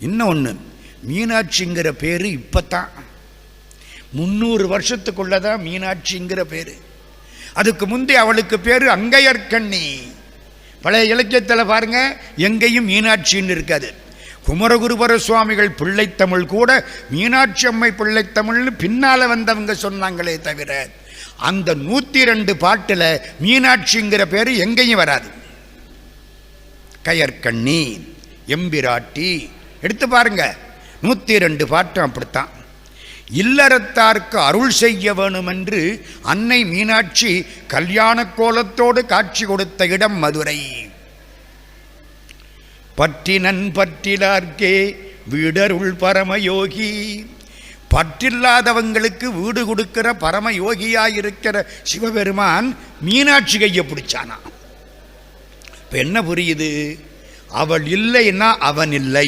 இன்னொன்று, மீனாட்சிங்கிற பேர் இப்போத்தான் 300 வருஷத்துக்குள்ளதான் மீனாட்சிங்கிற பேர். அதுக்கு முந்தைய அவளுக்கு பேர் அங்கையர்கண்ணி. பழைய இலக்கியத்தில் பாருங்க, எங்கேயும் மீனாட்சின்னு இருக்காது. குமரகுருபர சுவாமிகள் பிள்ளைத்தமிழ் கூட மீனாட்சி அம்மை பிள்ளைத்தமிழ்னு பின்னால் வந்தவங்க சொன்னாங்களே தவிர அந்த 102 பாட்டில் மீனாட்சிங்கிற பேர் எங்கேயும் வராது. கயற்கண்ணி, எம்பிராட்டி எடுத்து பாருங்க, 102 பாட்டும் அப்படித்தான். இல்லறத்தார்க்கு அருள் செய்ய வேணும் என்று அன்னை மீனாட்சி கல்யாண கோலத்தோடு காட்சி கொடுத்த இடம் மதுரை. பற்றினன் பற்றிலார்க்கே வீடருள் பரமயோகி. பற்றில்லாதவங்களுக்கு வீடு கொடுக்கிற பரமயோகியாயிருக்கிற சிவபெருமான் மீனாட்சி கையை பிடிச்சானா. இப்ப என்ன புரியுது? அவள் இல்லைன்னா அவன் இல்லை.